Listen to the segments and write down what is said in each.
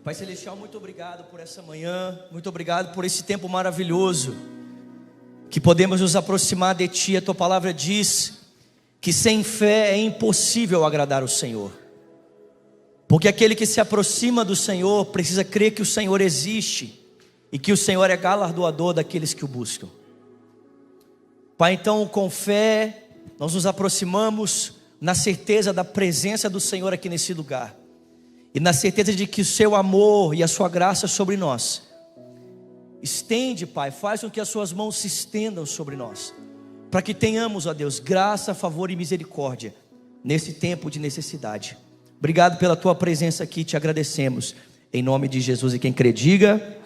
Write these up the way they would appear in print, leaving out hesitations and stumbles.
Pai Celestial, muito obrigado por essa manhã, muito obrigado por esse tempo maravilhoso, que podemos nos aproximar de Ti. A Tua palavra diz que sem fé é impossível agradar o Senhor, porque aquele que se aproxima do Senhor precisa crer que o Senhor existe e que o Senhor é galardoador daqueles que o buscam. Pai, então com fé nós nos aproximamos na certeza da presença do Senhor aqui nesse lugar, e na certeza de que o Seu amor e a Sua graça sobre nós estende, Pai, faz com que as Suas mãos se estendam sobre nós, para que tenhamos, ó Deus, graça, favor e misericórdia nesse tempo de necessidade. Obrigado pela Tua presença aqui, te agradecemos, em nome de Jesus. E quem crê diga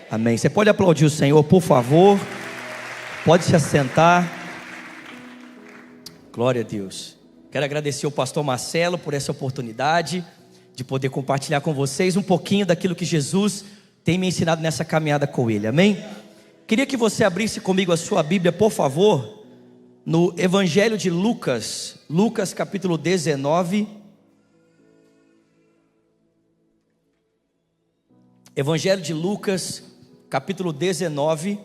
amém. Você pode aplaudir o Senhor, por favor, pode se assentar. Glória a Deus. Quero agradecer ao pastor Marcelo por essa oportunidade de poder compartilhar com vocês um pouquinho daquilo que Jesus tem me ensinado nessa caminhada com Ele, amém? Queria que você abrisse comigo a sua Bíblia, por favor, no Evangelho de Lucas, Lucas capítulo 19. Evangelho de Lucas, capítulo 19.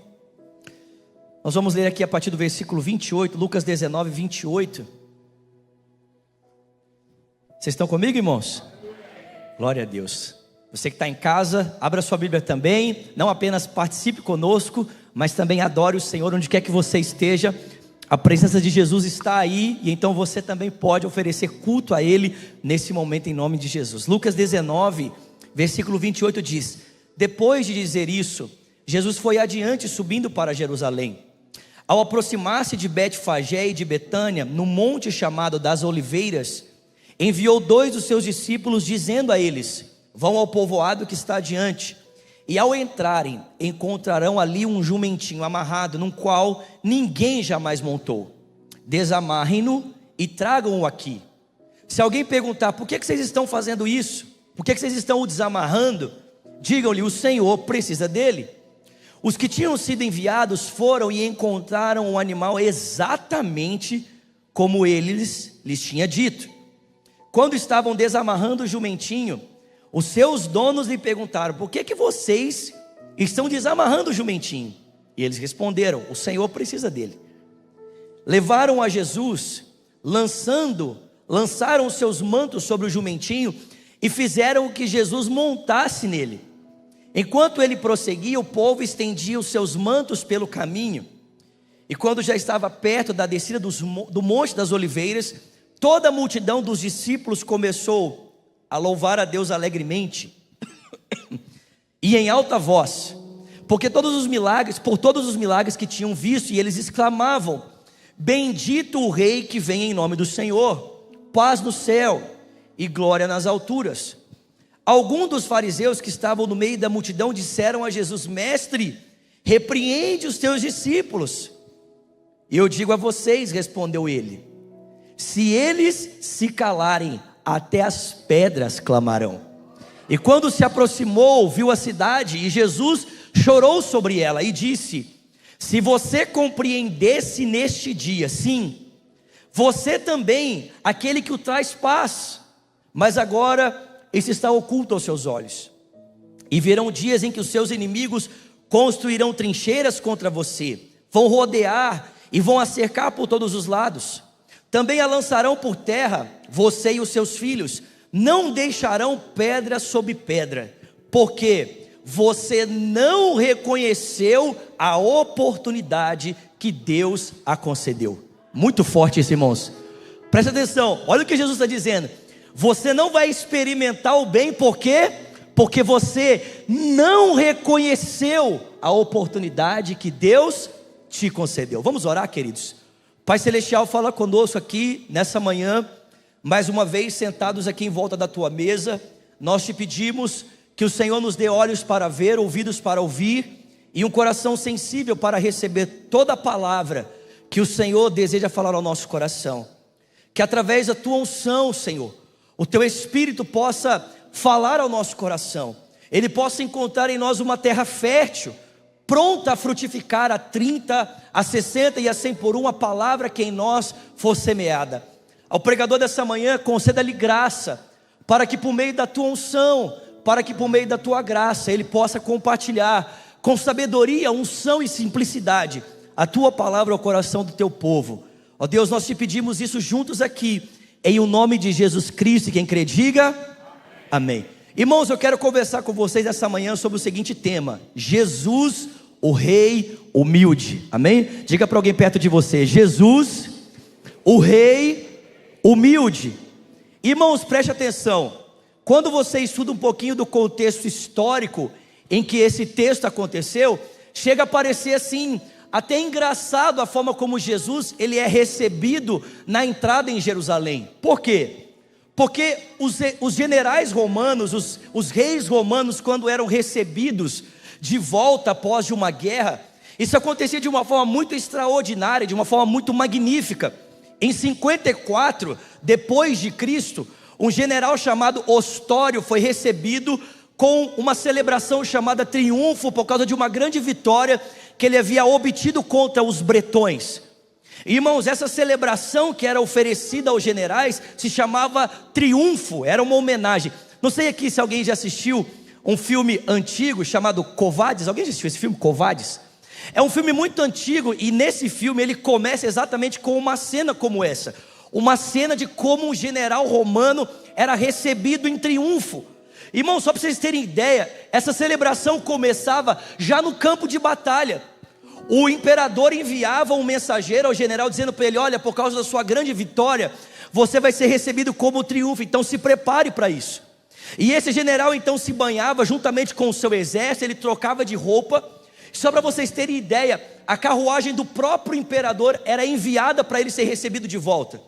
Nós vamos ler aqui a partir do versículo 28, Lucas 19, 28. Vocês estão comigo, irmãos? Glória a Deus. Você que está em casa, abra sua Bíblia também. Não apenas participe conosco, mas também adore o Senhor onde quer que você esteja. A presença de Jesus está aí, e então você também pode oferecer culto a Ele nesse momento, em nome de Jesus. Lucas 19, versículo 28 diz: depois de dizer isso, Jesus foi adiante, subindo para Jerusalém. Ao aproximar-se de Betfagé e de Betânia, no monte chamado das Oliveiras, enviou 2 dos seus discípulos, dizendo a eles: vão ao povoado que está adiante, e ao entrarem, encontrarão ali um jumentinho amarrado, num qual ninguém jamais montou. Desamarrem-no e tragam-o aqui. Se alguém perguntar: por que vocês estão fazendo isso? Por que vocês estão o desamarrando? Digam-lhe: o Senhor precisa dele. Os que tinham sido enviados foram e encontraram o animal exatamente como ele lhes tinha dito. Quando estavam desamarrando o jumentinho, os seus donos lhe perguntaram: por que vocês estão desamarrando o jumentinho? E eles responderam: o Senhor precisa dele. Levaram a Jesus, lançaram os seus mantos sobre o jumentinho e fizeram que Jesus montasse nele. Enquanto ele prosseguia, o povo estendia os seus mantos pelo caminho. E quando já estava perto da descida do Monte das Oliveiras, toda a multidão dos discípulos começou a louvar a Deus alegremente e em alta voz, por todos os milagres que tinham visto, e eles exclamavam: bendito o Rei que vem em nome do Senhor, paz no céu e glória nas alturas. Alguns dos fariseus que estavam no meio da multidão disseram a Jesus: mestre, repreende os teus discípulos. Eu digo a vocês, respondeu ele, se eles se calarem, até as pedras clamarão. E quando se aproximou, viu a cidade, e Jesus chorou sobre ela e disse: se você compreendesse neste dia, sim, você também, aquele que o traz paz, mas agora isso está oculto aos seus olhos. E virão dias em que os seus inimigos construirão trincheiras contra você, vão rodear e vão a cercar por todos os lados. Também a lançarão por terra, você e os seus filhos, não deixarão pedra sobre pedra, porque você não reconheceu a oportunidade que Deus a concedeu. Muito forte isso, irmãos. Presta atenção, olha o que Jesus está dizendo. Você não vai experimentar o bem, por quê? Porque você não reconheceu a oportunidade que Deus te concedeu. Vamos orar, queridos? Pai Celestial, fala conosco aqui nessa manhã, mais uma vez sentados aqui em volta da Tua mesa. Nós te pedimos que o Senhor nos dê olhos para ver, ouvidos para ouvir e um coração sensível para receber toda a palavra que o Senhor deseja falar ao nosso coração. Que através da Tua unção, Senhor, o Teu Espírito possa falar ao nosso coração, Ele possa encontrar em nós uma terra fértil, pronta a frutificar a 30, a 60 e a 100 por um, a palavra que em nós for semeada. Ao pregador dessa manhã, conceda-lhe graça, para que por meio da Tua unção, para que por meio da tua graça Ele possa compartilhar com sabedoria, unção e simplicidade a tua palavra ao coração do teu povo. Ó Deus, nós te pedimos isso juntos aqui, em o nome de Jesus Cristo, e quem crê diga amém. Irmãos, eu quero conversar com vocês essa manhã sobre o seguinte tema: Jesus, o Rei humilde. Amém? Diga para alguém perto de você: Jesus, o Rei humilde. Irmãos, preste atenção. Quando você estuda um pouquinho do contexto histórico em que esse texto aconteceu, chega a parecer assim, até engraçado a forma como Jesus ele é recebido na entrada em Jerusalém. Por quê? Porque os generais romanos, os reis romanos, quando eram recebidos de volta após de uma guerra, isso acontecia de uma forma muito extraordinária, de uma forma muito magnífica. Em 54 depois de Cristo, um general chamado Ostório foi recebido com uma celebração chamada triunfo, por causa de uma grande vitória que ele havia obtido contra os bretões. Irmãos, essa celebração que era oferecida aos generais se chamava triunfo, era uma homenagem. Não sei aqui se alguém já assistiu um filme antigo chamado Covardes. Alguém já assistiu esse filme, Covardes? É um filme muito antigo, e nesse filme ele começa exatamente com uma cena como essa. Uma cena de como um general romano era recebido em triunfo. Irmão, só para vocês terem ideia, essa celebração começava já no campo de batalha. O imperador enviava um mensageiro ao general dizendo para ele: olha, por causa da sua grande vitória, você vai ser recebido como triunfo, então se prepare para isso. E esse general então se banhava juntamente com o seu exército, ele trocava de roupa. Só para vocês terem ideia, a carruagem do próprio imperador era enviada para ele ser recebido de volta.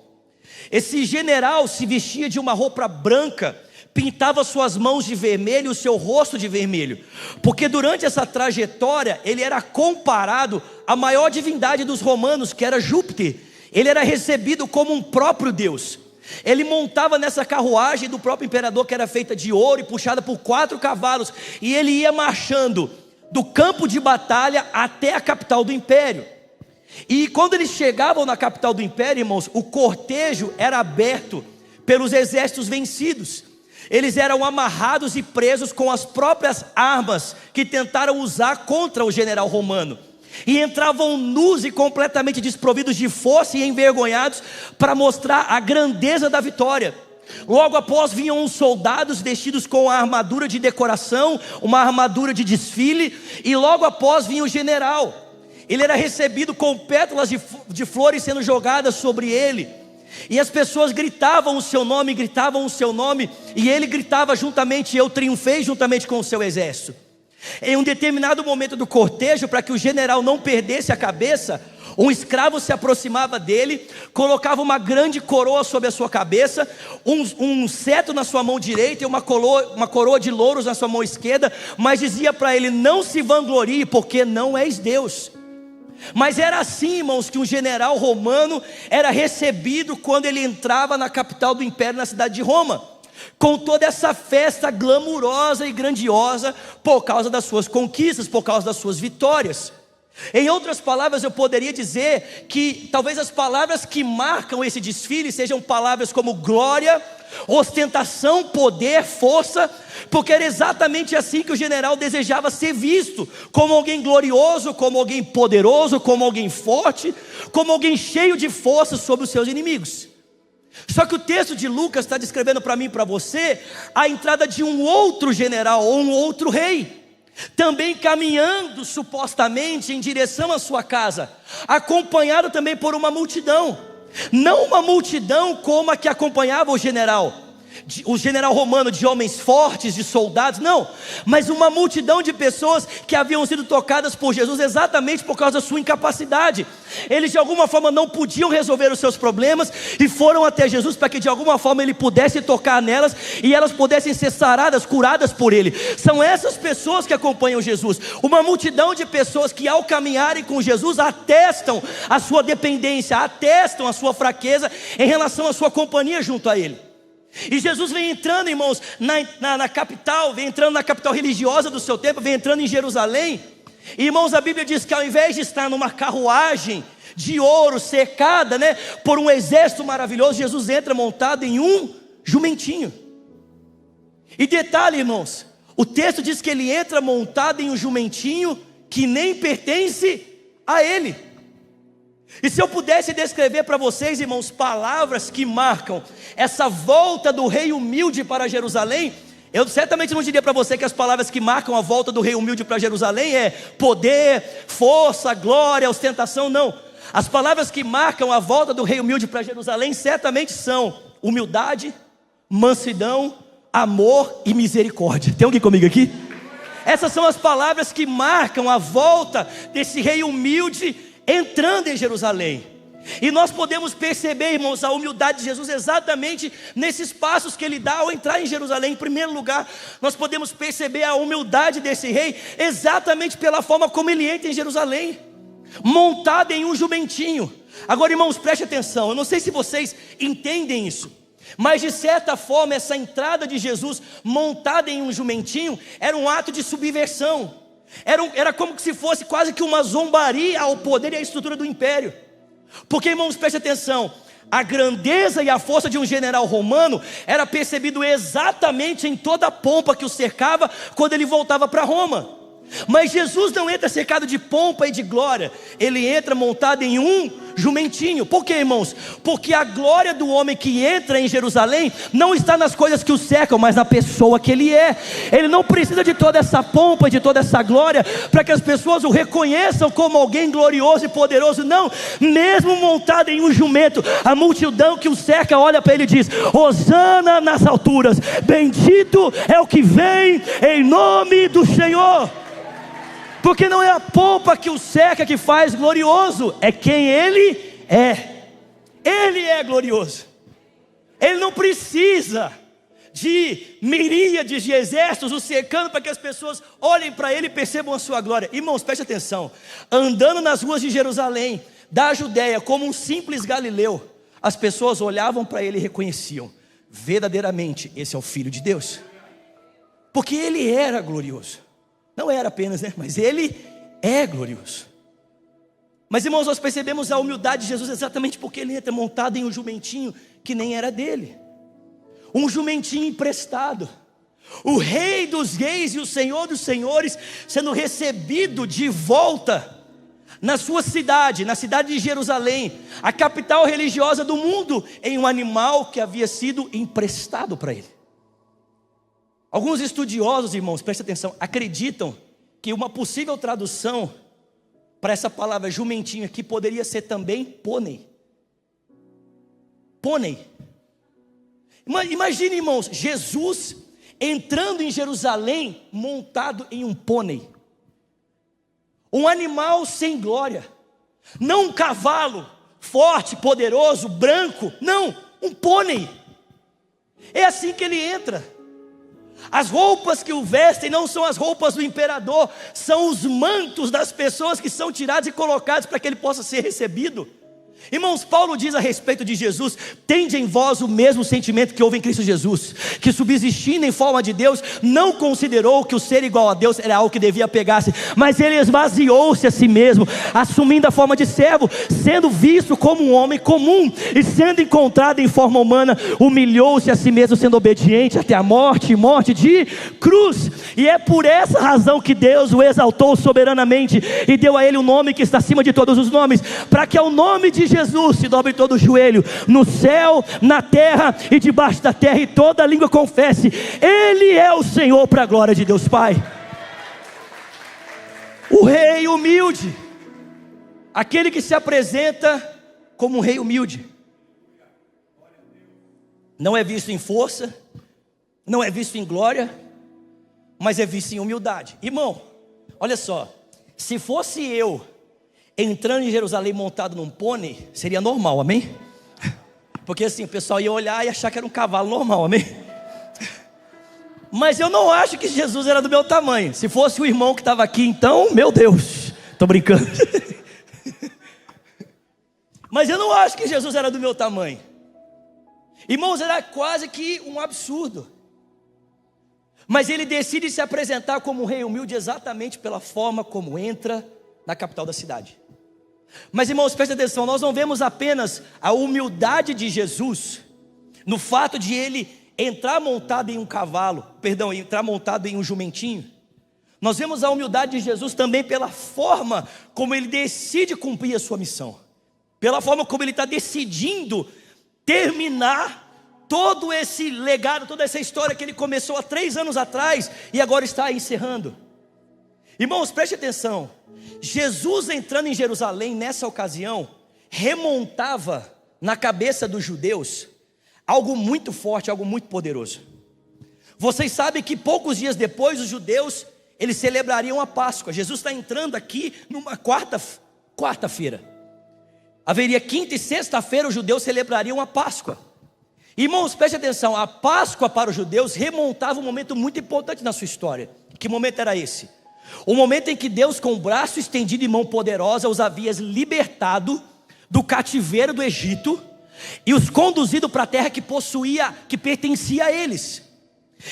Esse general se vestia de uma roupa branca, pintava suas mãos de vermelho e o seu rosto de vermelho, porque durante essa trajetória ele era comparado à maior divindade dos romanos, que era Júpiter. Ele era recebido como um próprio Deus. Ele montava nessa carruagem do próprio imperador, que era feita de ouro e puxada por 4 cavalos, e ele ia marchando do campo de batalha até a capital do império. E quando eles chegavam na capital do império, irmãos, o cortejo era aberto pelos exércitos vencidos. Eles eram amarrados e presos com as próprias armas que tentaram usar contra o general romano, e entravam nus e completamente desprovidos de força e envergonhados para mostrar a grandeza da vitória. Logo após vinham os soldados vestidos com a armadura de decoração, uma armadura de desfile, e logo após vinha o general. Ele era recebido com pétalas de flores sendo jogadas sobre ele, e as pessoas gritavam o seu nome, e ele gritava juntamente: eu triunfei juntamente com o seu exército. Em um determinado momento do cortejo, para que o general não perdesse a cabeça, um escravo se aproximava dele, colocava uma grande coroa sobre a sua cabeça, um cetro na sua mão direita e uma coroa de louros na sua mão esquerda, mas dizia para ele: não se vanglorie, porque não és Deus. Mas era assim, irmãos, que um general romano era recebido quando ele entrava na capital do império, na cidade de Roma, com toda essa festa glamurosa e grandiosa, por causa das suas conquistas, por causa das suas vitórias. Em outras palavras, eu poderia dizer que talvez as palavras que marcam esse desfile sejam palavras como glória, ostentação, poder, força, porque era exatamente assim que o general desejava ser visto, como alguém glorioso, como alguém poderoso, como alguém forte, como alguém cheio de força sobre os seus inimigos. Só que o texto de Lucas está descrevendo para mim e para você a entrada de um outro general ou um outro rei, também caminhando supostamente em direção à sua casa, acompanhado também por uma multidão. Não uma multidão como a que acompanhava o general romano, de homens fortes, de soldados, não, mas uma multidão de pessoas que haviam sido tocadas por Jesus exatamente por causa da sua incapacidade. Eles de alguma forma não podiam resolver os seus problemas e foram até Jesus para que de alguma forma ele pudesse tocar nelas e elas pudessem ser saradas, curadas por ele. São essas pessoas que acompanham Jesus, uma multidão de pessoas que ao caminharem com Jesus atestam a sua dependência, atestam a sua fraqueza em relação à sua companhia junto a ele. E Jesus vem entrando, irmãos, na capital, vem entrando na capital religiosa do seu tempo, vem entrando em Jerusalém. E, irmãos, a Bíblia diz que ao invés de estar numa carruagem de ouro cercada, por um exército maravilhoso, Jesus entra montado em um jumentinho. E detalhe, irmãos, O texto diz que ele entra montado em um jumentinho que nem pertence a ele. E se eu pudesse descrever para vocês, irmãos, palavras que marcam essa volta do rei humilde para Jerusalém, eu certamente não diria para você que as palavras que marcam a volta do rei humilde para Jerusalém é poder, força, glória, ostentação, não. As palavras que marcam a volta do rei humilde para Jerusalém certamente são humildade, mansidão, amor e misericórdia. Tem alguém comigo aqui? Essas são as palavras que marcam a volta desse rei humilde entrando em Jerusalém. E nós podemos perceber, irmãos, a humildade de Jesus exatamente nesses passos que ele dá ao entrar em Jerusalém. Em primeiro lugar, nós podemos perceber a humildade desse rei exatamente pela forma como ele entra em Jerusalém, montado em um jumentinho. Agora, irmãos, preste atenção, eu não sei se vocês entendem isso, mas de certa forma essa entrada de Jesus montada em um jumentinho era um ato de subversão. Era como se fosse quase que uma zombaria ao poder e à estrutura do império. Porque, irmãos, preste atenção, a grandeza e a força de um general romano era percebido exatamente em toda a pompa que o cercava quando ele voltava para Roma. Mas Jesus não entra cercado de pompa e de glória, ele entra montado em um jumentinho. Por quê, irmãos? Porque a glória do homem que entra em Jerusalém não está nas coisas que o cercam, mas na pessoa que ele é. Ele não precisa de toda essa pompa, de toda essa glória, para que as pessoas o reconheçam como alguém glorioso e poderoso. Não, mesmo montado em um jumento, a multidão que o cerca olha para ele e diz: Hosana nas alturas, bendito é o que vem em nome do Senhor. Porque não é a pompa que o cerca que faz glorioso, é quem ele é. Ele é glorioso. Ele não precisa de miríades de exércitos o cercando para que as pessoas olhem para ele e percebam a sua glória. Irmãos, preste atenção, andando nas ruas de Jerusalém, da Judéia, como um simples galileu, as pessoas olhavam para ele e reconheciam: verdadeiramente esse é o Filho de Deus. Porque ele era glorioso. Não era apenas, né? Mas ele é glorioso. Mas, irmãos, nós percebemos a humildade de Jesus exatamente porque ele entra montado em um jumentinho que nem era dele. Um jumentinho emprestado. O rei dos reis e o senhor dos senhores sendo recebido de volta na sua cidade, na cidade de Jerusalém, a capital religiosa do mundo, em um animal que havia sido emprestado para ele. Alguns estudiosos, irmãos, presta atenção, acreditam que uma possível tradução para essa palavra jumentinho aqui poderia ser também pônei. Pônei. Imagine, irmãos, Jesus entrando em Jerusalém montado em um pônei. Um animal sem glória. Não um cavalo forte, poderoso, branco. Não, um pônei. É assim que ele entra. As roupas que o vestem não são as roupas do imperador, são os mantos das pessoas que são tirados e colocados para que ele possa ser recebido. Irmãos, Paulo diz a respeito de Jesus: tende em vós o mesmo sentimento que houve em Cristo Jesus, que subsistindo em forma de Deus, não considerou que o ser igual a Deus era algo que devia pegar-se, mas ele esvaziou-se a si mesmo, assumindo a forma de servo, sendo visto como um homem comum, e sendo encontrado em forma humana, humilhou-se a si mesmo, sendo obediente até a morte, e morte de cruz. E é por essa razão que Deus o exaltou soberanamente, e deu a ele o nome que está acima de todos os nomes, para que ao nome de Jesus se dobre todo o joelho, no céu, na terra e debaixo da terra, e toda língua confesse: Ele é o Senhor, para a glória de Deus Pai. O rei humilde, aquele que se apresenta como um rei humilde, não é visto em força, não é visto em glória, mas é visto em humildade. Irmão, olha só, se fosse eu entrando em Jerusalém montado num pônei, seria normal, amém? Porque assim, o pessoal ia olhar e achar que era um cavalo normal, amém? Mas eu não acho que Jesus era do meu tamanho. Se fosse o irmão que estava aqui, então, meu Deus, estou brincando. Mas eu não acho que Jesus era do meu tamanho. Irmãos, era quase que um absurdo. Mas ele decide se apresentar como um rei humilde exatamente pela forma como entra na capital da cidade. Mas, irmãos, presta atenção, nós não vemos apenas a humildade de Jesus no fato de ele entrar montado em um cavalo, entrar montado em um jumentinho. Nós vemos a humildade de Jesus também pela forma como ele decide cumprir a sua missão, pela forma como ele está decidindo terminar todo esse legado, toda essa história que ele começou há 3 anos atrás e agora está encerrando. Irmãos, preste atenção, Jesus entrando em Jerusalém nessa ocasião, remontava na cabeça dos judeus algo muito forte, algo muito poderoso. Vocês sabem que poucos dias depois os judeus, eles celebrariam a Páscoa. Jesus está entrando aqui numa quarta-feira. Haveria quinta e sexta-feira os judeus celebrariam a Páscoa. Irmãos, preste atenção, a Páscoa para os judeus remontava um momento muito importante na sua história. Que momento era esse? O momento em que Deus, com o braço estendido e mão poderosa, os havia libertado do cativeiro do Egito e os conduzido para a terra que pertencia a eles.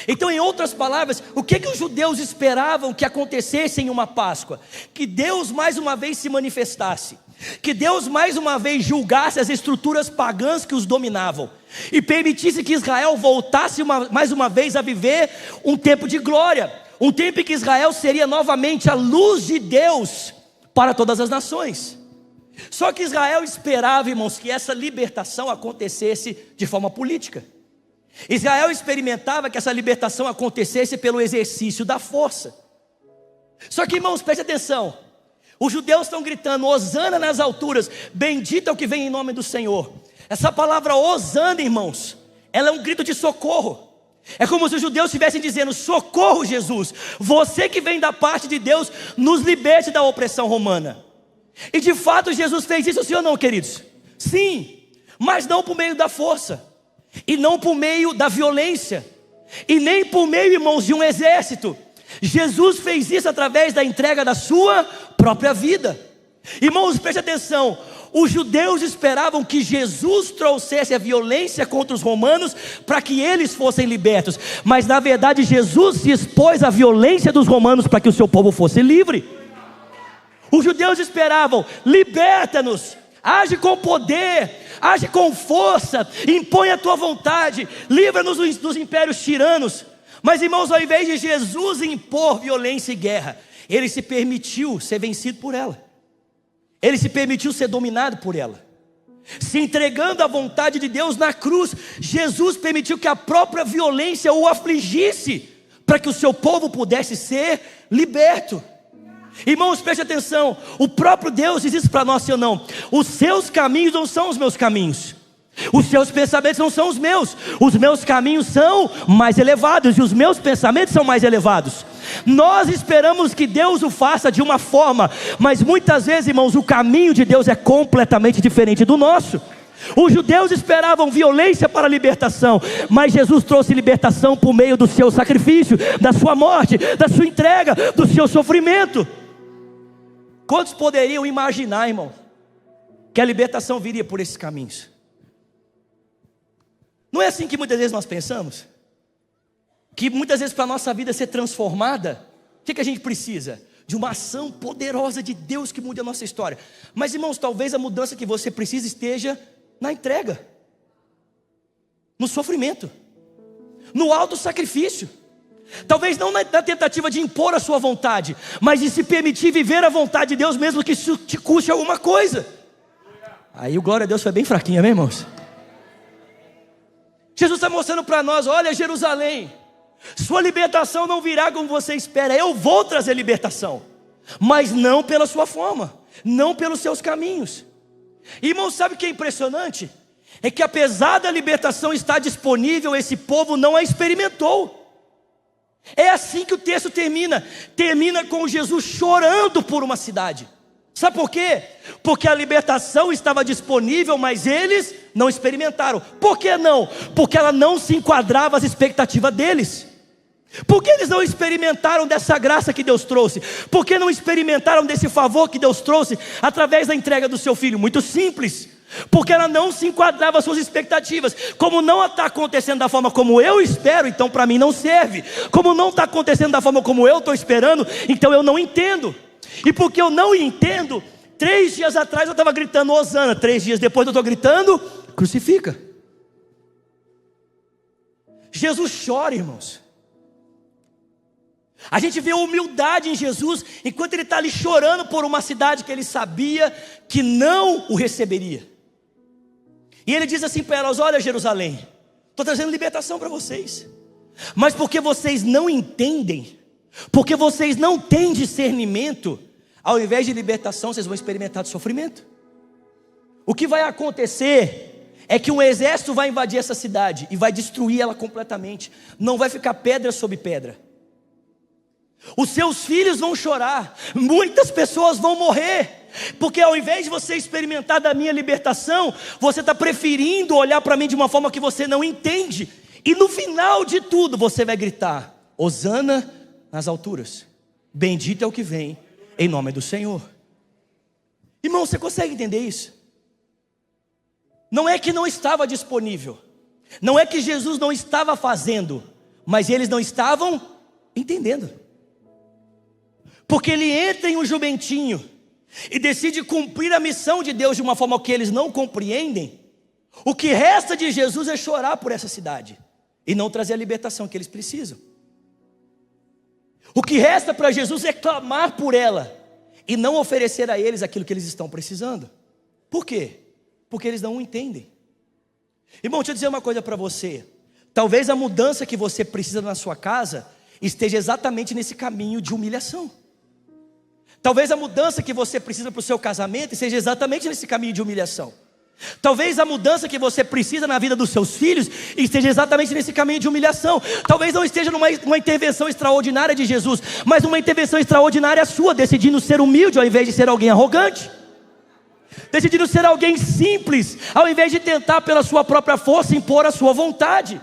Então, em outras palavras, o que os judeus esperavam que acontecesse em uma Páscoa? Que Deus mais uma vez se manifestasse, que Deus mais uma vez julgasse as estruturas pagãs que os dominavam e permitisse que Israel voltasse mais uma vez a viver um tempo de glória, um tempo em que Israel seria novamente a luz de Deus para todas as nações. Só que Israel esperava, irmãos, que essa libertação acontecesse de forma política. Israel experimentava que essa libertação acontecesse pelo exercício da força. Só que, irmãos, preste atenção, os judeus estão gritando, Hosana nas alturas, bendito é o que vem em nome do Senhor. Essa palavra Hosana, irmãos, ela é um grito de socorro. É como se os judeus estivessem dizendo, socorro Jesus, você que vem da parte de Deus, nos liberte da opressão romana. E de fato Jesus fez isso, sim ou não, queridos? Sim, mas não por meio da força, e não por meio da violência, e nem por meio, irmãos, de um exército. Jesus fez isso através da entrega da sua própria vida. Irmãos, preste atenção, os judeus esperavam que Jesus trouxesse a violência contra os romanos para que eles fossem libertos, mas na verdade Jesus se expôs à violência dos romanos para que o seu povo fosse livre. Os judeus esperavam, liberta-nos, age com poder, age com força, impõe a tua vontade, livra-nos dos impérios tiranos. Mas, irmãos, ao invés de Jesus impor violência e guerra, ele se permitiu ser vencido por ela, ele se permitiu ser dominado por ela. Se entregando à vontade de Deus na cruz, Jesus permitiu que a própria violência o afligisse, para que o seu povo pudesse ser liberto. Irmãos, preste atenção, o próprio Deus diz isso para nós, sim ou não? Os seus caminhos não são os meus caminhos, os seus pensamentos não são os meus caminhos são mais elevados, e os meus pensamentos são mais elevados. Nós esperamos que Deus o faça de uma forma, mas muitas vezes, irmãos, o caminho de Deus é completamente diferente do nosso. Os judeus esperavam violência para a libertação, mas Jesus trouxe libertação por meio do seu sacrifício, da sua morte, da sua entrega, do seu sofrimento. Quantos poderiam imaginar, irmão, que a libertação viria por esses caminhos? Não é assim que muitas vezes nós pensamos? Que muitas vezes para a nossa vida ser transformada, o que a gente precisa? De uma ação poderosa de Deus que mude a nossa história. Mas, irmãos, talvez a mudança que você precisa esteja na entrega, no sofrimento, no alto sacrifício. Talvez não na tentativa de impor a sua vontade, mas de se permitir viver a vontade de Deus, mesmo que isso te custe alguma coisa. Aí o glória a Deus foi bem fraquinho, amém, irmãos? Jesus está mostrando para nós, olha Jerusalém, sua libertação não virá como você espera. Eu vou trazer libertação, mas não pela sua forma, não pelos seus caminhos. Irmãos, sabe o que é impressionante? É que apesar da libertação estar disponível, esse povo não a experimentou. É assim que o texto termina com Jesus chorando por uma cidade. Sabe por quê? Porque a libertação estava disponível, mas eles não experimentaram. Por que não? Porque ela não se enquadrava às expectativas deles. Por que eles não experimentaram dessa graça que Deus trouxe? Por que não experimentaram desse favor que Deus trouxe através da entrega do seu filho? Muito simples, porque ela não se enquadrava às suas expectativas. Como não está acontecendo da forma como eu espero, então para mim não serve. Como não está acontecendo da forma como eu estou esperando, então eu não entendo. E porque eu não entendo, 3 dias atrás eu estava gritando Hosana, 3 dias depois eu estou gritando, crucifica. Jesus chora, irmãos. A gente vê a humildade em Jesus, enquanto ele está ali chorando por uma cidade que ele sabia que não o receberia. E ele diz assim para elas: olha, Jerusalém, estou trazendo libertação para vocês, mas porque vocês não entendem, porque vocês não têm discernimento, ao invés de libertação, vocês vão experimentar de sofrimento. O que vai acontecer é que um exército vai invadir essa cidade e vai destruir ela completamente. Não vai ficar pedra sobre pedra. Os seus filhos vão chorar, muitas pessoas vão morrer, porque ao invés de você experimentar da minha libertação, você está preferindo olhar para mim de uma forma que você não entende. E no final de tudo você vai gritar: Hosana nas alturas, bendito é o que vem em nome do Senhor. Irmão, você consegue entender isso? Não é que não estava disponível, não é que Jesus não estava fazendo, mas eles não estavam entendendo. Porque ele entra em um jumentinho e decide cumprir a missão de Deus de uma forma que eles não compreendem. O que resta de Jesus é chorar por essa cidade e não trazer a libertação que eles precisam. O que resta para Jesus é clamar por ela e não oferecer a eles aquilo que eles estão precisando. Por quê? Porque eles não o entendem. Irmão, deixa eu dizer uma coisa para você. Talvez a mudança que você precisa na sua casa esteja exatamente nesse caminho de humilhação. Talvez a mudança que você precisa para o seu casamento esteja exatamente nesse caminho de humilhação. Talvez a mudança que você precisa na vida dos seus filhos esteja exatamente nesse caminho de humilhação. Talvez não esteja numa intervenção extraordinária de Jesus, mas uma intervenção extraordinária sua, decidindo ser humilde ao invés de ser alguém arrogante, decidindo ser alguém simples ao invés de tentar pela sua própria força impor a sua vontade.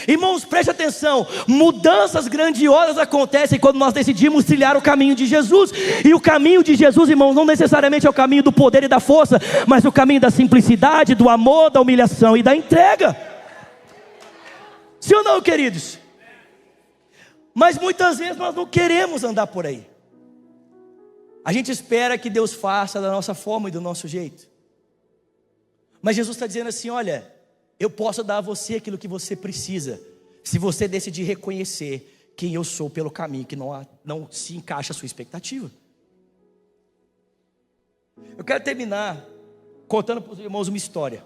Irmãos, preste atenção, mudanças grandiosas acontecem quando nós decidimos trilhar o caminho de Jesus. E o caminho de Jesus, irmãos, não necessariamente é o caminho do poder e da força, mas o caminho da simplicidade, do amor, da humilhação e da entrega. Sim ou não, queridos? Mas muitas vezes nós não queremos andar por aí. A gente espera que Deus faça da nossa forma e do nosso jeito. Mas Jesus está dizendo assim: olha, eu posso dar a você aquilo que você precisa, se você decidir reconhecer quem eu sou pelo caminho que não se encaixa a sua expectativa. Eu quero terminar contando para os irmãos uma história.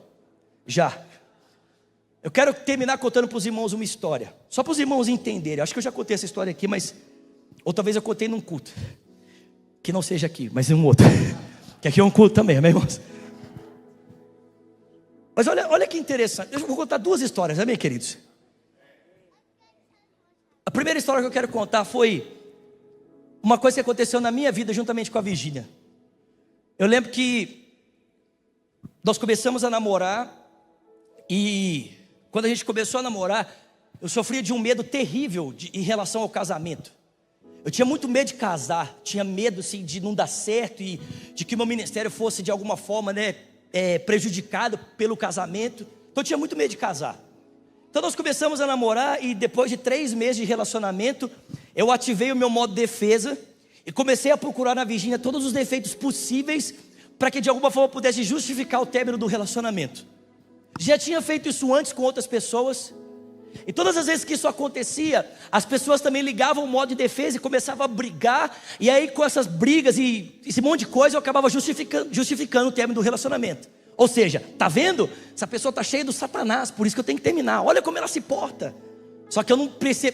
Eu quero terminar contando para os irmãos uma história, só para os irmãos entenderem. Acho que eu já contei essa história aqui, mas ou talvez eu contei num culto, que não seja aqui, mas em um outro, que aqui é um culto também, meus irmãos. Mas olha que interessante. Eu vou contar duas histórias, amém, queridos? A primeira história que eu quero contar foi uma coisa que aconteceu na minha vida juntamente com a Virgínia. Eu lembro que nós começamos a namorar, e quando a gente começou a namorar, eu sofria de um medo terrível em relação ao casamento. Eu tinha muito medo de casar, tinha medo assim, de não dar certo e de que meu ministério fosse de alguma forma, prejudicado pelo casamento. Então eu tinha muito medo de casar. Então nós começamos a namorar, e depois de 3 meses de relacionamento, eu ativei o meu modo defesa e comecei a procurar na Virgínia todos os defeitos possíveis para que de alguma forma pudesse justificar o término do relacionamento. Já tinha feito isso antes com outras pessoas, e todas as vezes que isso acontecia, as pessoas também ligavam o modo de defesa e começavam a brigar. E aí com essas brigas e esse monte de coisa, eu acabava justificando o término do relacionamento. Ou seja, tá vendo? Essa pessoa está cheia do Satanás, por isso que eu tenho que terminar. Olha como ela se porta. Só que eu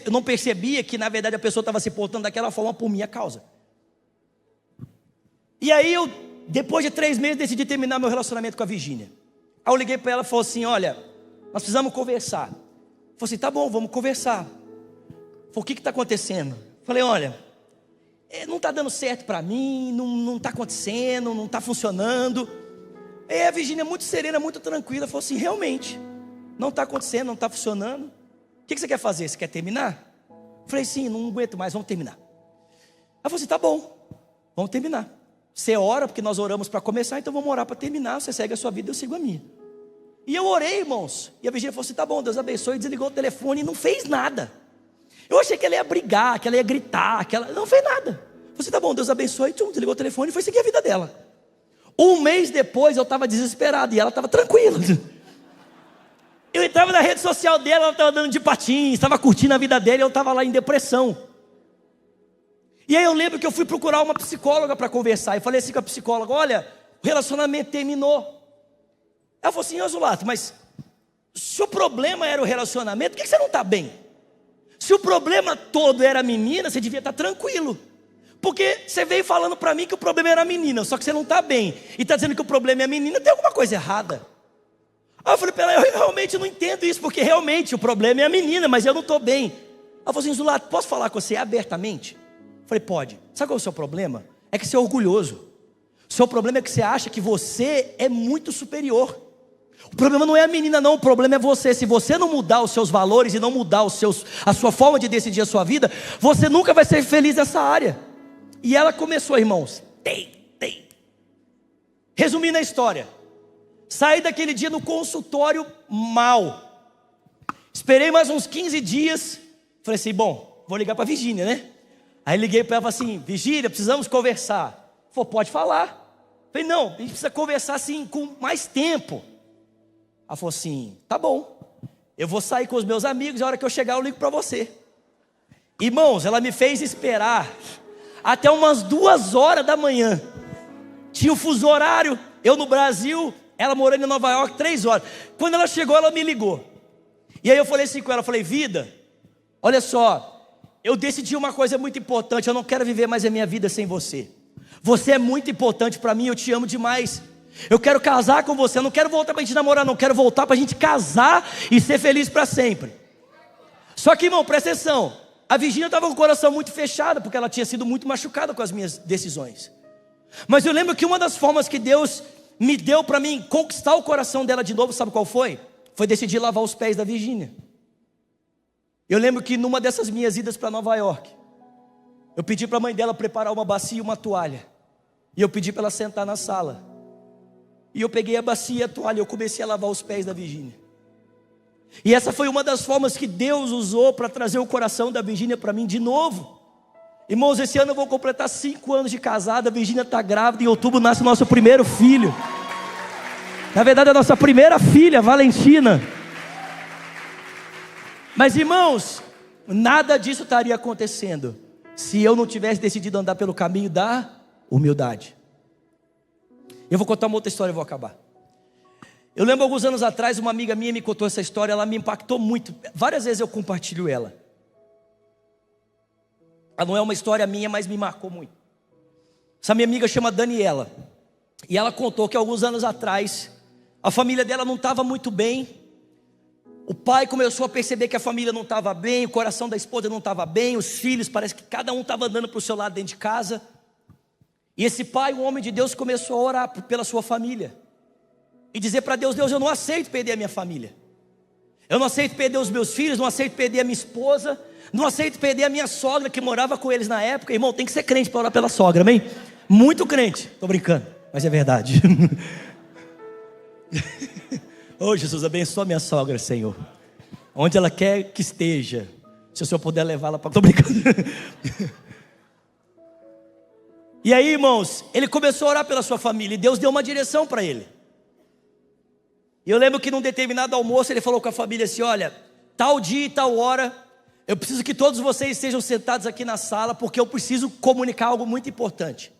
não percebia que na verdade a pessoa estava se portando daquela forma por minha causa. E aí eu, depois de 3 meses, decidi terminar meu relacionamento com a Virgínia. Aí eu liguei para ela e falei assim: olha, nós precisamos conversar. Falei assim: tá bom, vamos conversar. Falei: o que está acontecendo? Falei: olha, não está dando certo para mim, não está acontecendo, não está funcionando. Aí a Virgínia, muito serena, muito tranquila, falou assim: realmente, não está acontecendo, não está funcionando. O que você quer fazer? Você quer terminar? Falei: sim, não aguento mais, vamos terminar. Ela falou assim: tá bom, vamos terminar. Você ora, porque nós oramos para começar, então vamos orar para terminar. Você segue a sua vida, eu sigo a minha. E eu orei, irmãos, e a Virgínia falou assim: tá bom, Deus abençoe. E desligou o telefone e não fez nada. Eu achei que ela ia brigar, que ela ia gritar, que ela não fez nada. Falei assim: tá bom, Deus abençoe. E desligou o telefone e foi seguir a vida dela. 1 mês depois eu estava desesperado e ela estava tranquila. Eu entrava na rede social dela, ela estava dando de patins, estava curtindo a vida dela, e eu estava lá em depressão. E aí eu lembro que eu fui procurar uma psicóloga para conversar, e falei assim com a psicóloga: olha, o relacionamento terminou. Ela falou assim: Zulato, mas se o problema era o relacionamento, por que você não está bem? Se o problema todo era a menina, você devia estar tranquilo. Porque você veio falando para mim que o problema era a menina, só que você não está bem, e está dizendo que o problema é a menina, tem alguma coisa errada. Aí eu falei para ela: eu realmente não entendo isso, porque realmente o problema é a menina, mas eu não estou bem. Ela falou assim: Zulato, posso falar com você abertamente? Eu falei: pode. Sabe qual é o seu problema? É que você é orgulhoso. O seu problema é que você acha que você é muito superior. O problema não é a menina não, o problema é você. Se você não mudar os seus valores e não mudar a sua forma de decidir a sua vida, você nunca vai ser feliz nessa área. E ela começou, irmãos, resumindo a história, saí daquele dia no consultório mal. Esperei mais uns 15 dias. Falei assim: bom, vou ligar para a Virgínia, né? Aí liguei para ela e falei assim: Virgínia, precisamos conversar. Falei: pode falar. Falei: não, a gente precisa conversar assim com mais tempo. Ela falou assim: tá bom, eu vou sair com os meus amigos, a hora que eu chegar eu ligo para você. Irmãos, ela me fez esperar até umas 2 horas da manhã. Tinha o fuso horário, eu no Brasil, ela morando em Nova York, 3 horas. Quando ela chegou, ela me ligou. E aí eu falei assim com ela, falei: vida, olha só, eu decidi uma coisa muito importante, eu não quero viver mais a minha vida sem você. Você é muito importante para mim, eu te amo demais. Eu quero casar com você, eu não quero voltar para a gente namorar, não, quero voltar para a gente casar e ser feliz para sempre. Só que, irmão, presta atenção, a Virgínia estava com o coração muito fechado, porque ela tinha sido muito machucada com as minhas decisões. Mas eu lembro que uma das formas que Deus me deu para mim conquistar o coração dela de novo, sabe qual foi? Foi decidir lavar os pés da Virgínia. Eu lembro que numa dessas minhas idas para Nova York, eu pedi para a mãe dela preparar uma bacia e uma toalha, e eu pedi para ela sentar na sala. E eu peguei a bacia e a toalha, eu comecei a lavar os pés da Virgínia. E essa foi uma das formas que Deus usou para trazer o coração da Virgínia para mim de novo. Irmãos, esse ano eu vou completar 5 anos de casada. A Virgínia está grávida, em outubro nasce o nosso primeiro filho. Na verdade, a nossa primeira filha, Valentina. Mas, irmãos, nada disso estaria acontecendo se eu não tivesse decidido andar pelo caminho da humildade. Eu vou contar uma outra história e vou acabar. Eu lembro alguns anos atrás, uma amiga minha me contou essa história, ela me impactou muito. Várias vezes eu compartilho ela. Ela não é uma história minha, mas me marcou muito. Essa minha amiga chama Daniela. E ela contou que alguns anos atrás, a família dela não estava muito bem. O pai começou a perceber que a família não estava bem, o coração da esposa não estava bem, os filhos, parece que cada um estava andando para o seu lado dentro de casa. E esse pai, um homem de Deus, começou a orar pela sua família. E dizer para Deus: Deus, eu não aceito perder a minha família. Eu não aceito perder os meus filhos, não aceito perder a minha esposa, não aceito perder a minha sogra que morava com eles na época. Irmão, tem que ser crente para orar pela sogra, amém? Muito crente, estou brincando, mas é verdade. Oh Jesus, abençoa minha sogra, Senhor, onde ela quer que esteja, se o Senhor puder levá-la para... Estou brincando. E aí, irmãos, ele começou a orar pela sua família, e Deus deu uma direção para ele. E eu lembro que num determinado almoço, ele falou com a família assim: olha, tal dia e tal hora, eu preciso que todos vocês estejam sentados aqui na sala, porque eu preciso comunicar algo muito importante.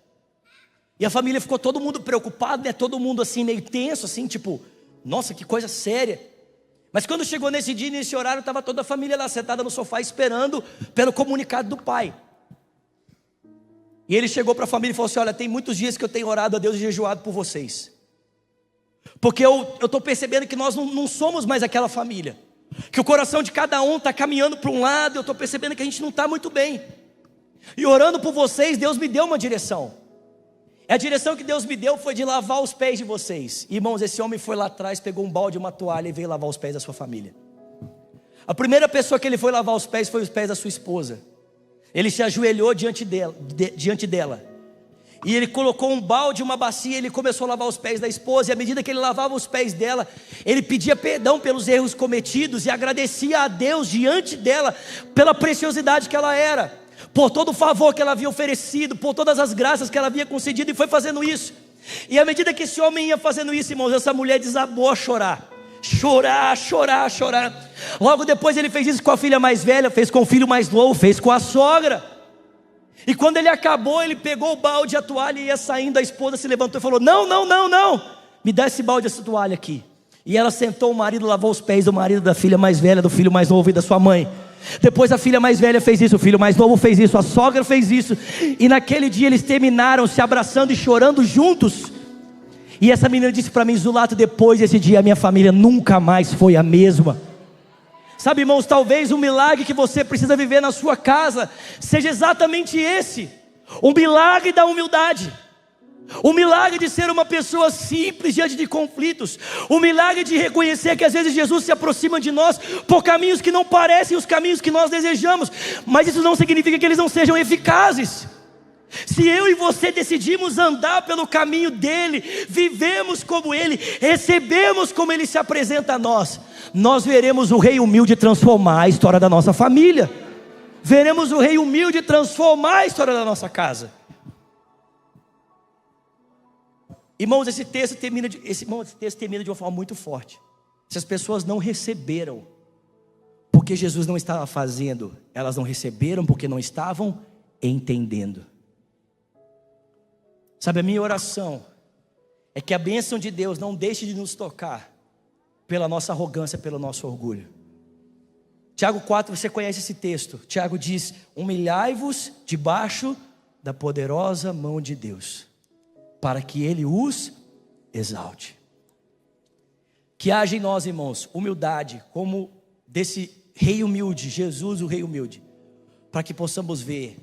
E a família ficou todo mundo preocupado, né? Todo mundo assim, meio tenso, assim, tipo, nossa, que coisa séria. Mas quando chegou nesse dia, nesse horário, estava toda a família lá sentada no sofá, esperando pelo comunicado do pai. E ele chegou para a família e falou assim: olha, tem muitos dias que eu tenho orado a Deus e jejuado por vocês, porque eu estou percebendo que nós não somos mais aquela família, que o coração de cada um está caminhando para um lado. Eu estou percebendo que a gente não está muito bem, e orando por vocês, Deus me deu uma direção. A direção que Deus me deu foi de lavar os pés de vocês. Irmãos, esse homem foi lá atrás, pegou um balde e uma toalha e veio lavar os pés da sua família. A primeira pessoa que ele foi lavar os pés foi os pés da sua esposa. Ele se ajoelhou diante dela. E ele colocou um balde, uma bacia, e ele começou a lavar os pés da esposa. E à medida que ele lavava os pés dela, ele pedia perdão pelos erros cometidos e agradecia a Deus diante dela pela preciosidade que ela era, por todo o favor que ela havia oferecido, por todas as graças que ela havia concedido, e foi fazendo isso. E à medida que esse homem ia fazendo isso, irmãos, essa mulher desabou a chorar. chorar, chorar, chorar. Logo depois ele fez isso com a filha mais velha, fez com o filho mais novo, fez com a sogra. E quando ele acabou, ele pegou o balde e a toalha e ia saindo. A esposa se levantou e falou: não, não, não, não, me dá esse balde e essa toalha aqui. E ela sentou o marido, lavou os pés do marido, da filha mais velha, do filho mais novo e da sua mãe. Depois a filha mais velha fez isso, o filho mais novo fez isso, a sogra fez isso. E naquele dia eles terminaram se abraçando e chorando juntos. E essa menina disse para mim: Zulato, depois desse dia a minha família nunca mais foi a mesma. Sabe, irmãos, talvez o milagre que você precisa viver na sua casa seja exatamente esse: o milagre da humildade, o milagre de ser uma pessoa simples diante de conflitos, o milagre de reconhecer que às vezes Jesus se aproxima de nós por caminhos que não parecem os caminhos que nós desejamos, mas isso não significa que eles não sejam eficazes. Se eu e você decidimos andar pelo caminho dele, vivemos como ele, recebemos como ele se apresenta a nós, nós veremos o rei humilde transformar a história da nossa família, veremos o rei humilde transformar a história da nossa casa. Irmãos, esse texto termina de uma forma muito forte. Essas pessoas não receberam porque Jesus não estava fazendo, elas não receberam porque não estavam entendendo. Sabe, a minha oração é que a bênção de Deus não deixe de nos tocar pela nossa arrogância, pelo nosso orgulho. Tiago 4, você conhece esse texto. Tiago diz: humilhai-vos debaixo da poderosa mão de Deus, para que Ele os exalte. Que haja em nós, irmãos, humildade, como desse rei humilde, Jesus o rei humilde, para que possamos ver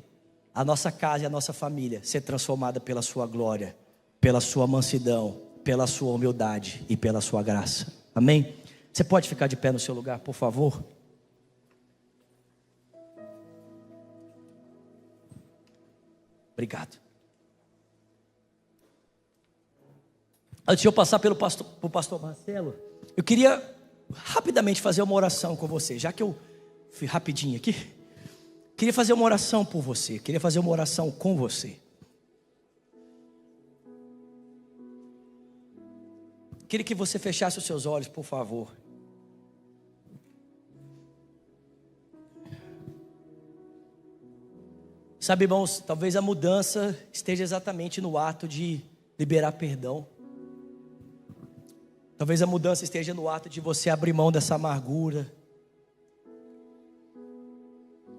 a nossa casa e a nossa família ser transformada pela sua glória, pela sua mansidão, pela sua humildade e pela sua graça. Amém? Você pode ficar de pé no seu lugar, por favor? Obrigado. Antes de eu passar pelo pastor Marcelo, eu queria rapidamente fazer uma oração com você. Já que eu fui rapidinho aqui, queria fazer uma oração por você, queria fazer uma oração com você. Queria que você fechasse os seus olhos, por favor. Sabe, irmãos, talvez a mudança esteja exatamente no ato de liberar perdão. Talvez a mudança esteja no ato de você abrir mão dessa amargura,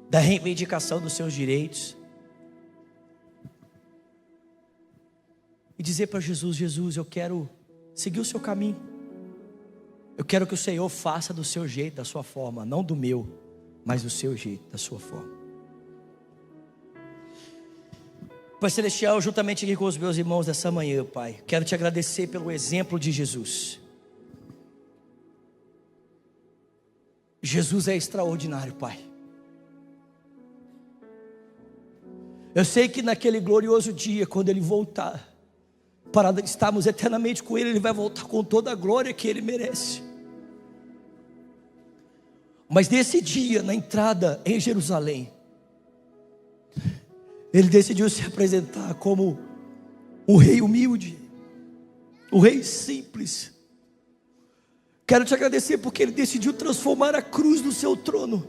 da reivindicação dos seus direitos, e dizer para Jesus: Jesus, eu quero seguir o seu caminho, eu quero que o Senhor faça do seu jeito, da sua forma, não do meu, mas do seu jeito, da sua forma. Pai Celestial, juntamente aqui com os meus irmãos dessa manhã, Pai, quero te agradecer pelo exemplo de Jesus. Jesus é extraordinário, Pai. Eu sei que naquele glorioso dia, quando Ele voltar, para estarmos eternamente com Ele, Ele vai voltar com toda a glória que Ele merece. Mas nesse dia, na entrada em Jerusalém, Ele decidiu se apresentar como um rei humilde, um rei simples. Quero te agradecer porque Ele decidiu transformar a cruz no seu trono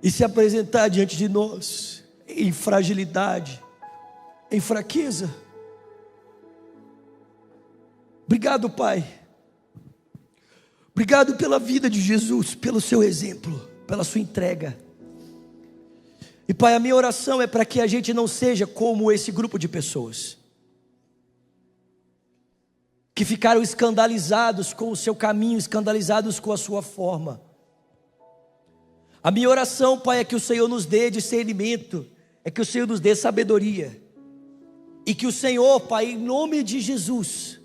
e se apresentar diante de nós em fragilidade, em fraqueza. Obrigado, Pai. Obrigado pela vida de Jesus, pelo seu exemplo, pela sua entrega. E Pai, a minha oração é para que a gente não seja como esse grupo de pessoas que ficaram escandalizados com o seu caminho, escandalizados com a sua forma. A minha oração, Pai, é que o Senhor nos dê discernimento, é que o Senhor nos dê sabedoria, e que o Senhor, Pai, em nome de Jesus,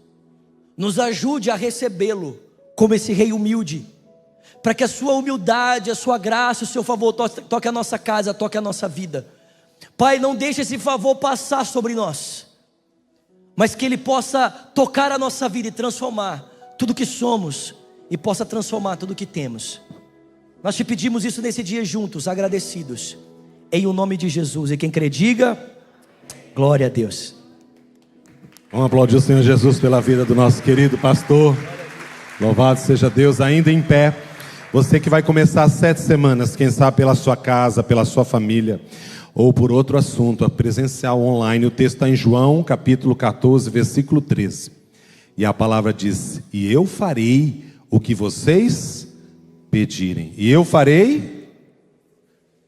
nos ajude a recebê-lo como esse rei humilde, para que a sua humildade, a sua graça, o seu favor toque a nossa casa, toque a nossa vida. Pai, não deixe esse favor passar sobre nós, mas que Ele possa tocar a nossa vida e transformar tudo que somos, e possa transformar tudo que temos. Nós te pedimos isso nesse dia juntos, agradecidos, em o nome de Jesus. E quem crê, diga glória a Deus. Vamos aplaudir o Senhor Jesus pela vida do nosso querido pastor. Louvado seja Deus, ainda em pé. Você que vai começar 7 semanas, quem sabe pela sua casa, pela sua família, ou por outro assunto, a presencial online. O texto está em João, capítulo 14, versículo 13. E a palavra diz: e eu farei o que vocês pedirem. E eu farei?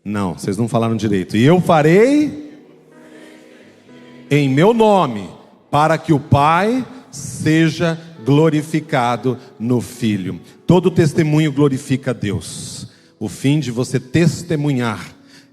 Não, vocês não falaram direito. E eu farei em meu nome, para que o Pai seja glorificado no Filho. Todo testemunho glorifica a Deus. O fim de você testemunhar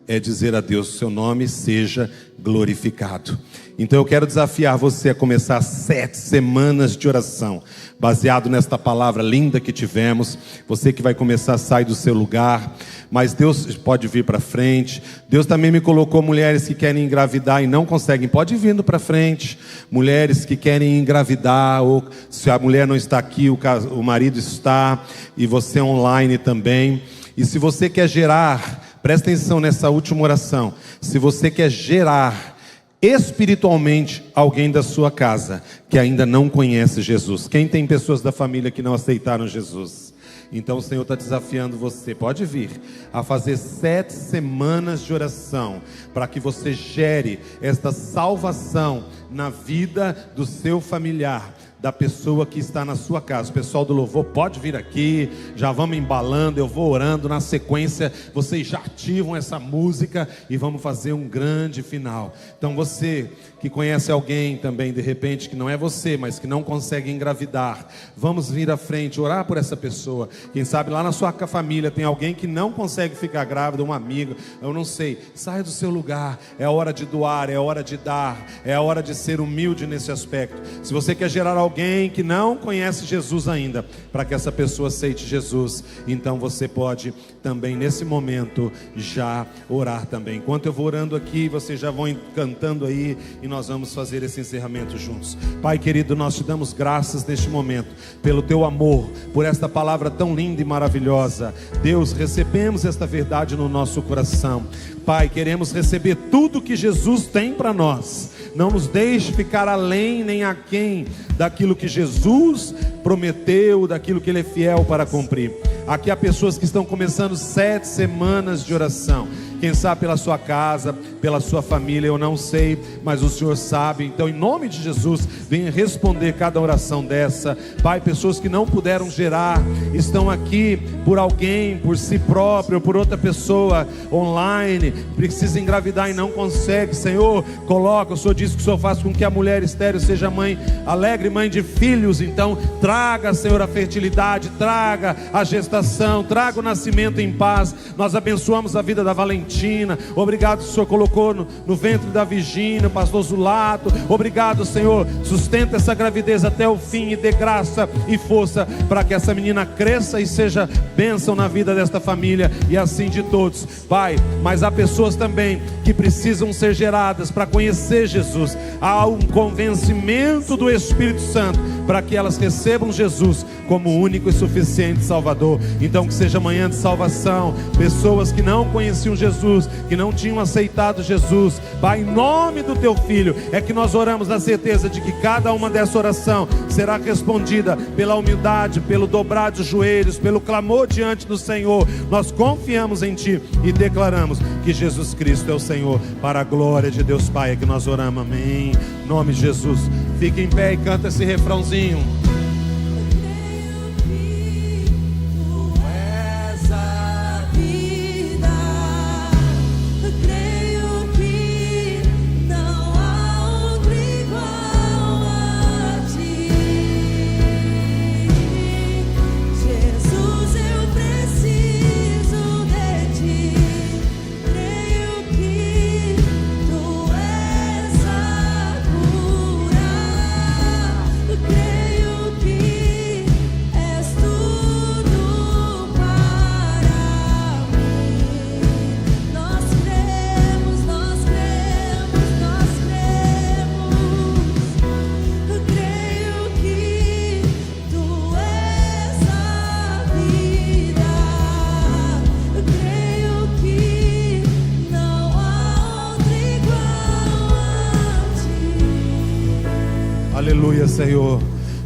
é dizer a Deus: o seu nome seja glorificado. Então eu quero desafiar você a começar 7 semanas de oração, baseado nesta palavra linda que tivemos. Você que vai começar, sai do seu lugar, mas Deus pode vir para frente. Deus também me colocou mulheres que querem engravidar e não conseguem, pode ir vindo para frente. Mulheres que querem engravidar, ou se a mulher não está aqui, o marido está, e você online também. E se você quer gerar, presta atenção nessa última oração, se você quer gerar espiritualmente alguém da sua casa que ainda não conhece Jesus. Quem tem pessoas da família que não aceitaram Jesus? Então o Senhor está desafiando você, pode vir, a fazer 7 semanas de oração, para que você gere esta salvação na vida do seu familiar, da pessoa que está na sua casa. O pessoal do louvor pode vir aqui, já vamos embalando, eu vou orando, na sequência vocês já ativam essa música e vamos fazer um grande final. Então você que conhece alguém também, de repente, que não é você, mas que não consegue engravidar, vamos vir à frente, orar por essa pessoa. Quem sabe lá na sua família tem alguém que não consegue ficar grávida, um amigo, eu não sei. Saia do seu lugar, é a hora de doar, é a hora de dar, é a hora de ser humilde nesse aspecto. Se você quer gerar alguém que não conhece Jesus ainda, para que essa pessoa aceite Jesus, então você pode também nesse momento já orar também. Enquanto eu vou orando aqui, vocês já vão cantando aí, e nós vamos fazer esse encerramento juntos. Pai querido, nós te damos graças neste momento, pelo teu amor, por esta palavra tão linda e maravilhosa. Deus, recebemos esta verdade no nosso coração. Pai, queremos receber tudo que Jesus tem para nós. Não nos deixe ficar além nem aquém daquilo que Jesus prometeu, daquilo que Ele é fiel para cumprir. Aqui há pessoas que estão começando 7 semanas de oração. Quem sabe pela sua casa, pela sua família, eu não sei, mas o Senhor sabe. Então, em nome de Jesus, venha responder cada oração dessa. Pai, pessoas que não puderam gerar, estão aqui por alguém, por si próprio, por outra pessoa online, precisa engravidar e não consegue. Senhor, coloca, o Senhor diz que o Senhor faz com que a mulher estéril seja mãe, alegre mãe de filhos. Então, traga, Senhor, a fertilidade, traga a gestação, traga o nascimento em paz. Nós abençoamos a vida da Valentina. Obrigado, que o Senhor colocou no ventre da Virgínia, pastor Zulato. Obrigado, Senhor, sustenta essa gravidez até o fim e dê graça e força para que essa menina cresça e seja bênção na vida desta família e assim de todos, Pai. Mas há pessoas também que precisam ser geradas para conhecer Jesus. Há um convencimento do Espírito Santo para que elas recebam Jesus como único e suficiente Salvador. Então que seja manhã de salvação. Pessoas que não conheciam Jesus, que não tinham aceitado Jesus, Pai, em nome do Teu Filho, é que nós oramos na certeza de que cada uma dessa oração será respondida pela humildade, pelo dobrar dos joelhos, pelo clamor diante do Senhor. Nós confiamos em Ti e declaramos que Jesus Cristo é o Senhor, para a glória de Deus Pai, é que nós oramos, amém. Em nome de Jesus, fique em pé e canta esse refrãozinho. Aleluia, Senhor.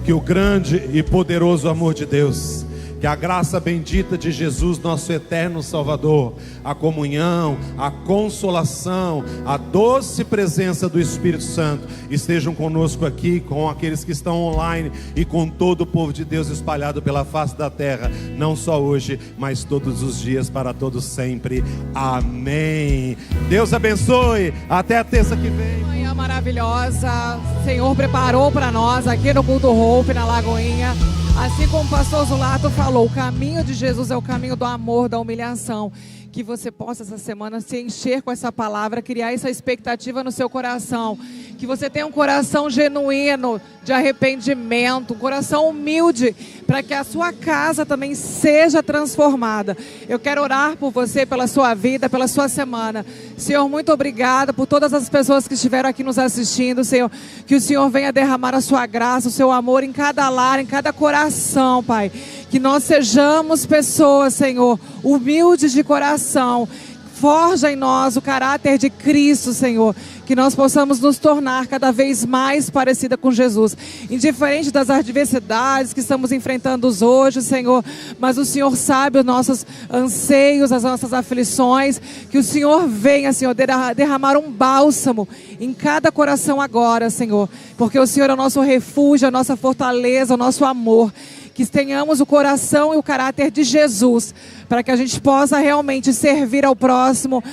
que o grande e poderoso amor de Deus, que a graça bendita de Jesus, nosso eterno Salvador, a comunhão, a consolação, a doce presença do Espírito Santo estejam conosco aqui, com aqueles que estão online e com todo o povo de Deus espalhado pela face da terra, não só hoje, mas todos os dias, para todos sempre. Amém. Deus abençoe. Até a terça que vem. Manhã maravilhosa, o Senhor preparou para nós aqui no Culto Hope, na Lagoinha. Assim como o pastor Zulato falou, o caminho de Jesus é o caminho do amor, da humilhação. Que você possa essa semana se encher com essa palavra, criar essa expectativa no seu coração. Que você tenha um coração genuíno de arrependimento, um coração humilde, para que a sua casa também seja transformada. Eu quero orar por você, pela sua vida, pela sua semana. Senhor, muito obrigada por todas as pessoas que estiveram aqui nos assistindo, Senhor. Que o Senhor venha derramar a sua graça, o seu amor em cada lar, em cada coração, Pai. Que nós sejamos pessoas, Senhor, humildes de coração. Forja em nós o caráter de Cristo, Senhor. Que nós possamos nos tornar cada vez mais parecida com Jesus. Indiferente das adversidades que estamos enfrentando hoje, Senhor. Mas o Senhor sabe os nossos anseios, as nossas aflições. Que o Senhor venha, Senhor, derramar um bálsamo em cada coração agora, Senhor. Porque o Senhor é o nosso refúgio, a nossa fortaleza, o nosso amor. Que tenhamos o coração e o caráter de Jesus, para que a gente possa realmente servir ao próximo,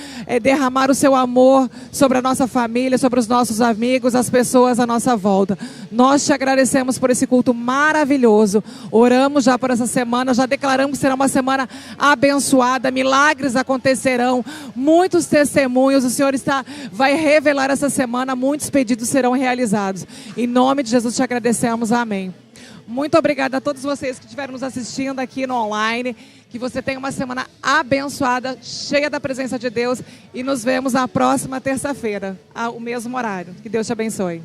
derramar o seu amor sobre a nossa família, sobre os nossos amigos, as pessoas à nossa volta. Nós te agradecemos por esse culto maravilhoso. Oramos já por essa semana, já declaramos que será uma semana abençoada, milagres acontecerão, muitos testemunhos, o Senhor vai revelar essa semana, muitos pedidos serão realizados. Em nome de Jesus te agradecemos, amém. Muito obrigada a todos vocês que estiveram nos assistindo aqui no online. Que você tenha uma semana abençoada, cheia da presença de Deus. E nos vemos na próxima terça-feira, ao mesmo horário. Que Deus te abençoe.